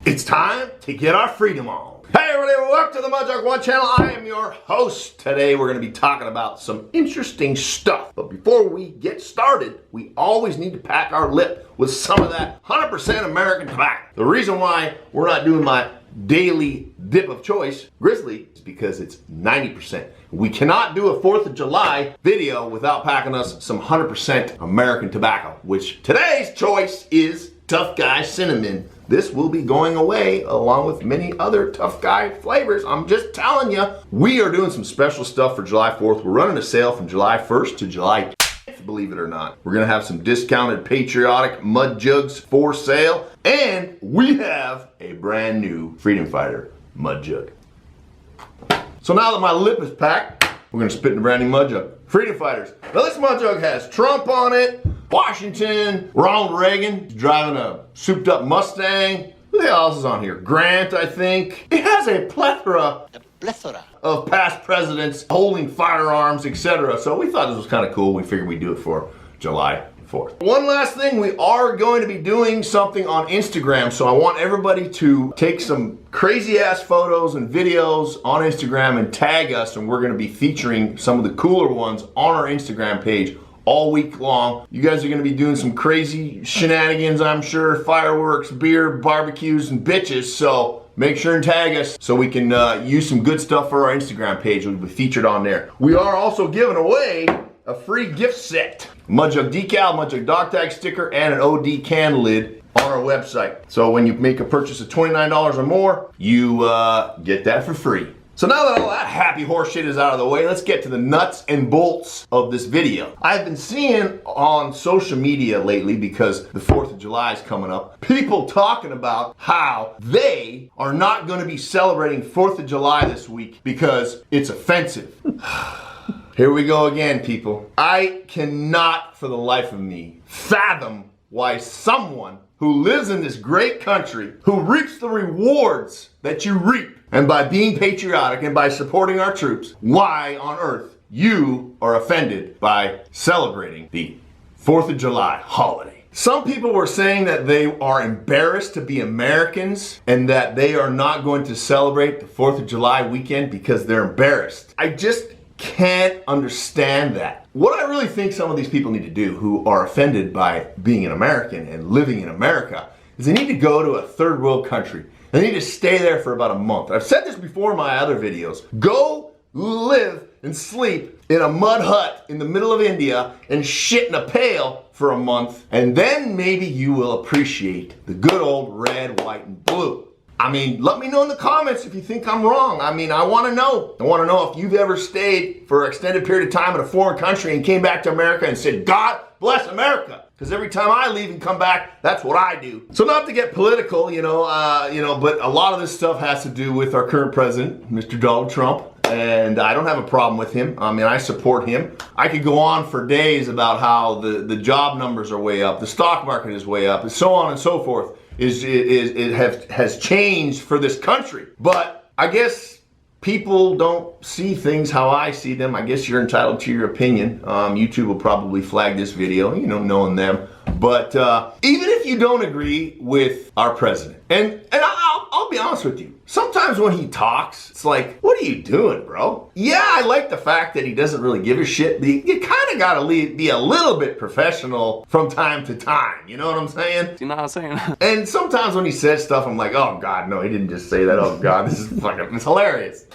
It's time to get our freedom on. Hey everybody, welcome to the Mud Jug One channel. I am your host. Today we're going to be talking about some interesting stuff. But before we get started, we always need to pack our lip with some of that 100% American tobacco. The reason why we're not doing my daily dip of choice, Grizzly, is because it's 90%. We cannot do a 4th of July video without packing us some 100% American tobacco, which today's choice is Tough Guy Cinnamon. This will be going away along with many other Tough Guy flavors. I'm just telling you, we are doing some special stuff for July 4th. We're running a sale from July 1st to July 10th, believe it or not. We're gonna have some discounted patriotic mud jugs for sale, and we have a brand new Freedom Fighter mud jug. So now that my lip is packed, we're gonna spit in a brand new mud jug. Freedom Fighters. Now this mud jug has Trump on it, Washington, Ronald Reagan driving a souped up Mustang. Who the hell else is on here? Grant, I think. It has a plethora of past presidents holding firearms, etc. So we thought this was kind of cool. We figured we'd do it for July 4th. One last thing, we are going to be doing something on Instagram, so I want everybody to take some crazy ass photos and videos on Instagram and tag us, and we're going to be featuring some of the cooler ones on our Instagram page all week long. You guys are going to be doing some crazy shenanigans, I'm sure, fireworks, beer, barbecues, and bitches, so make sure and tag us so we can use some good stuff for our Instagram page. We'll be featured on there. We are also giving away a free gift set. Mud Jug decal, Mud Jug dog tag sticker, and an OD can lid on our website. So when you make a purchase of $29 or more, you get that for free. So now that all that happy horse shit is out of the way, let's get to the nuts and bolts of this video. I've been seeing on social media lately, because the 4th of July is coming up, people talking about how they are not going to be celebrating 4th of July this week because it's offensive. Here we go again, people. I cannot for the life of me fathom why someone who lives in this great country, who reaps the rewards that you reap, and by being patriotic and by supporting our troops, why on earth you are offended by celebrating the 4th of July holiday. Some people were saying that they are embarrassed to be Americans and that they are not going to celebrate the 4th of July weekend because they're embarrassed. I just can't understand that. What I really think some of these people need to do who are offended by being an American and living in America is they need to go to a third world country. They need to stay there for about a month. I've said this before in my other videos. Go live and sleep in a mud hut in the middle of India and shit in a pail for a month, and then maybe you will appreciate the good old red, white, and blue. I mean, let me know in the comments if you think I'm wrong. I mean, I want to know. I want to know if you've ever stayed for an extended period of time in a foreign country and came back to America and said, God bless America. Because every time I leave and come back, that's what I do. So not to get political, but a lot of this stuff has to do with our current president, Mr. Donald Trump. And I don't have a problem with him. I mean, I support him. I could go on for days about how the job numbers are way up, the stock market is way up, and so on and so forth. Has changed for this country. But I guess people don't see things how I see them. I guess you're entitled to your opinion. YouTube will probably flag this video, knowing them. But even if you don't agree with our president, and I'll be honest with you, sometimes when he talks, it's like, what are you doing, bro? Yeah, I like the fact that he doesn't really give a shit, but you kind of got to be a little bit professional from time to time. You know what I'm saying? You know what I'm saying? And sometimes when he says stuff, I'm like, oh God, no, he didn't just say that. Oh God, this is fucking, it's hilarious.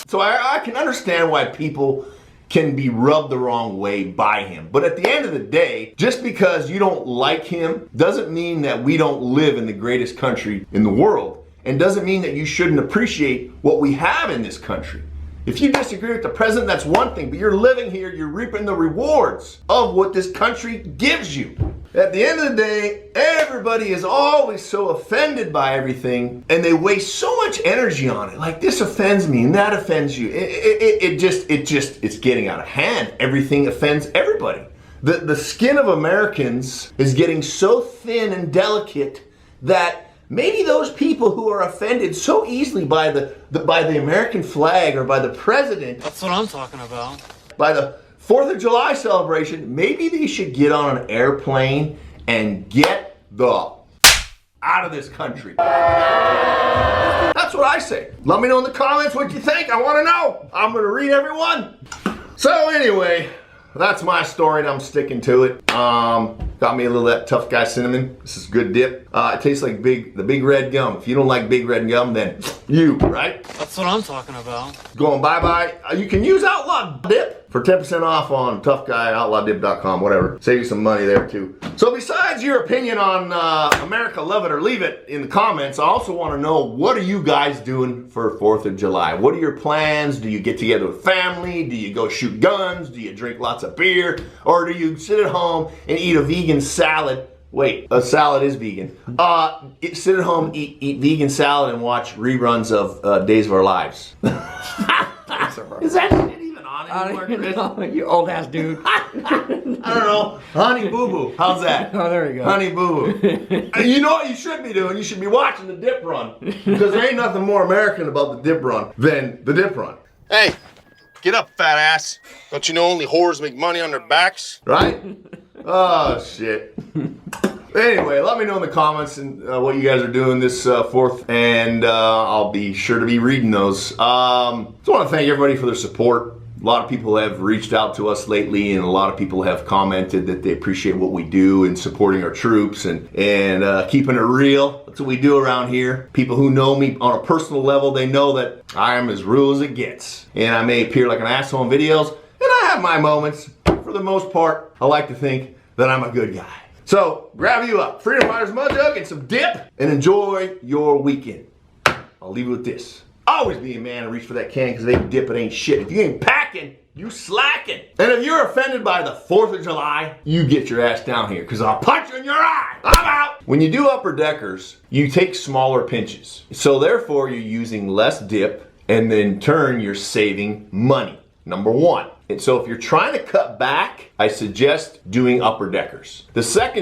So I can understand why people can be rubbed the wrong way by him. But at the end of the day, just because you don't like him doesn't mean that we don't live in the greatest country in the world, and doesn't mean that you shouldn't appreciate what we have in this country. If you disagree with the president, that's one thing, but you're living here, you're reaping the rewards of what this country gives you. At the end of the day, everybody is always so offended by everything, and they waste so much energy on it. Like, this offends me and that offends you. It's getting out of hand. Everything offends everybody. The skin of Americans is getting so thin and delicate that maybe those people who are offended so easily by the American flag or by the president. That's what I'm talking about. By the 4th of July celebration, maybe they should get on an airplane and get the out of this country. That's what I say. Let me know in the comments what you think. I want to know. I'm going to read everyone. So anyway, that's my story and I'm sticking to it. Got me a little of that tough guy cinnamon. This is good dip. It tastes like the big red gum. If you don't like big red gum, then you, right? That's what I'm talking about. Going bye-bye. You can use Outlaw Dip for 10% off on toughguyoutlaw.com, whatever. Save you some money there too. So besides your opinion on America, love it or leave it in the comments, I also want to know, what are you guys doing for 4th of July? What are your plans? Do you get together with family? Do you go shoot guns? Do you drink lots of beer? Or do you sit at home and eat a vegan salad? Wait, a salad is vegan. Sit at home, eat vegan salad, and watch reruns of Days of Our Lives. Is that shit even on anymore, Chris? You old ass dude. I don't know. Honey Boo Boo. How's that? Oh, there you go. Honey Boo Boo. You know what you should be doing? You should be watching the dip run. Because there ain't nothing more American about the dip run than the dip run. Hey, get up, fat ass. Don't you know only whores make money on their backs? Right? Oh, shit. Anyway, let me know in the comments and what you guys are doing this 4th, and I'll be sure to be reading those. Just want to thank everybody for their support. A lot of people have reached out to us lately, and a lot of people have commented that they appreciate what we do in supporting our troops and keeping it real. That's what we do around here. People who know me on a personal level, they know that I am as real as it gets. And I may appear like an asshole in videos, and I have my moments. For the most part, I like to think that I'm a good guy. So, grab you up, Freedom Fighters Mud Jug and some dip, and enjoy your weekend. I'll leave you with this. Always be a man and reach for that can, because they dip it ain't shit. If you ain't packing, you slacking. And if you're offended by the 4th of July, you get your ass down here, because I'll punch you in your eye. I'm out. When you do upper deckers, you take smaller pinches. So therefore, you're using less dip, and in turn, you're saving money. Number one. And so if you're trying to cut back, I suggest doing upper deckers. The second